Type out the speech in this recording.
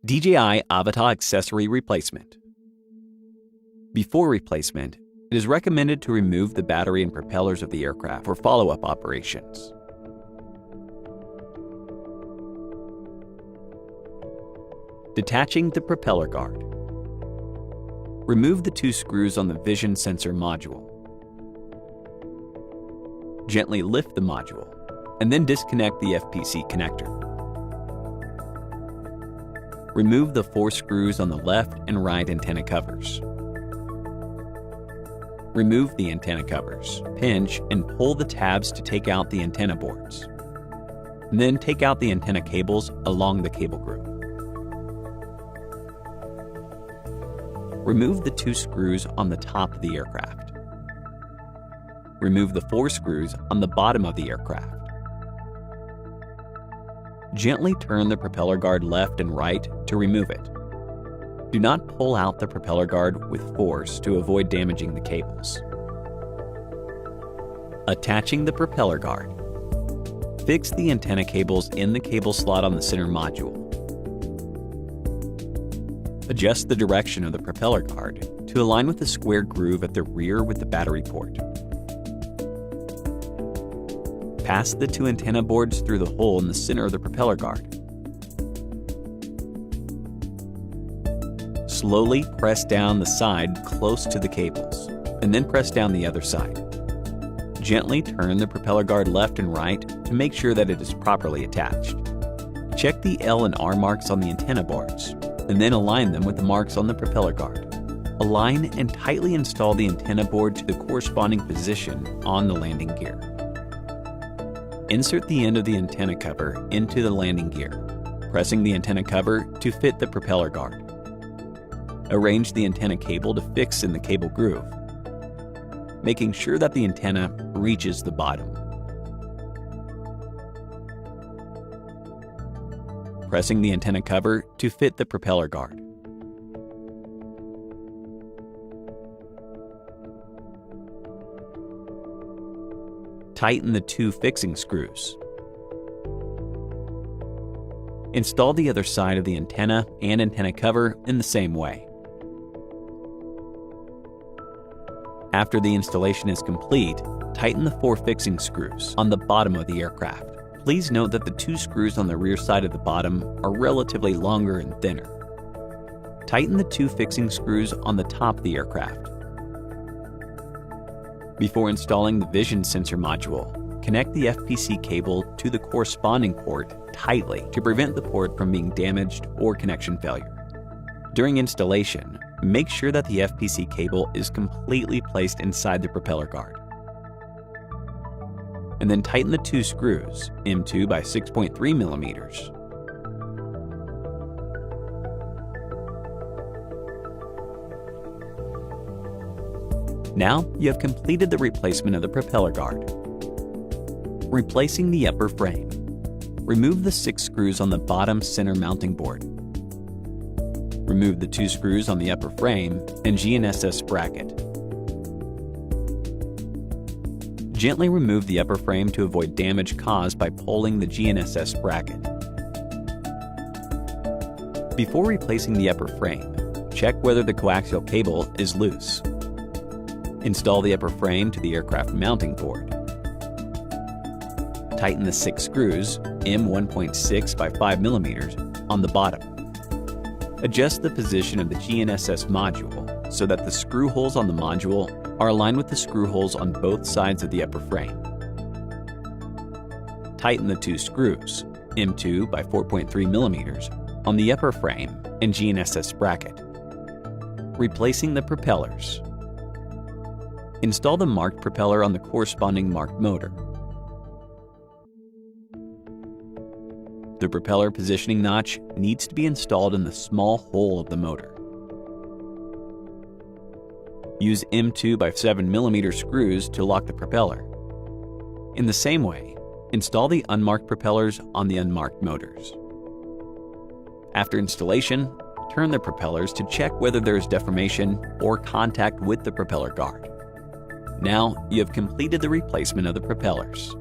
DJI Avata Accessory Replacement. Before replacement, it is recommended to remove the battery and propellers of the aircraft for follow-up operations. Detaching the propeller guard. Remove the two screws on the vision sensor module. Gently lift the module, and then disconnect the FPC connector. Remove the 4 screws on the left and right antenna covers. Remove the antenna covers, pinch, and pull the tabs to take out the antenna boards. And then take out the antenna cables along the cable group. Remove the 2 screws on the top of the aircraft. Remove the 4 screws on the bottom of the aircraft. Gently turn the propeller guard left and right to remove it. Do not pull out the propeller guard with force to avoid damaging the cables. Attaching the propeller guard. Fix the antenna cables in the cable slot on the center module. Adjust the direction of the propeller guard to align with the square groove at the rear with the battery port. Pass the 2 antenna boards through the hole in the center of the propeller guard. Slowly press down the side close to the cables, and then press down the other side. Gently turn the propeller guard left and right to make sure that it is properly attached. Check the L and R marks on the antenna boards, and then align them with the marks on the propeller guard. Align and tightly install the antenna board to the corresponding position on the landing gear. Insert the end of the antenna cover into the landing gear, pressing the antenna cover to fit the propeller guard. Arrange the antenna cable to fix in the cable groove, making sure that the antenna reaches the bottom. Pressing the antenna cover to fit the propeller guard. Tighten the 2 fixing screws. Install the other side of the antenna and antenna cover in the same way. After the installation is complete, tighten the 4 fixing screws on the bottom of the aircraft. Please note that the 2 screws on the rear side of the bottom are relatively longer and thinner. Tighten the 2 fixing screws on the top of the aircraft. Before installing the vision sensor module, connect the FPC cable to the corresponding port tightly to prevent the port from being damaged or connection failure. During installation, make sure that the FPC cable is completely placed inside the propeller guard. And then tighten the 2 screws, M2 by 6.3 millimeters. Now you have completed the replacement of the propeller guard. Replacing the upper frame. Remove the 6 screws on the bottom center mounting board. Remove the 2 screws on the upper frame and GNSS bracket. Gently remove the upper frame to avoid damage caused by pulling the GNSS bracket. Before replacing the upper frame, check whether the coaxial cable is loose. Install the upper frame to the aircraft mounting board. Tighten the 6 screws, M1.6 by 5 millimeters, on the bottom. Adjust the position of the GNSS module so that the screw holes on the module are aligned with the screw holes on both sides of the upper frame. Tighten the 2 screws, M2 by 4.3 millimeters, on the upper frame and GNSS bracket. Replacing the propellers. Install the marked propeller on the corresponding marked motor. The propeller positioning notch needs to be installed in the small hole of the motor. Use M2 by 7 millimeter screws to lock the propeller. In the same way, install the unmarked propellers on the unmarked motors. After installation, turn the propellers to check whether there is deformation or contact with the propeller guard. Now you have completed the replacement of the propellers.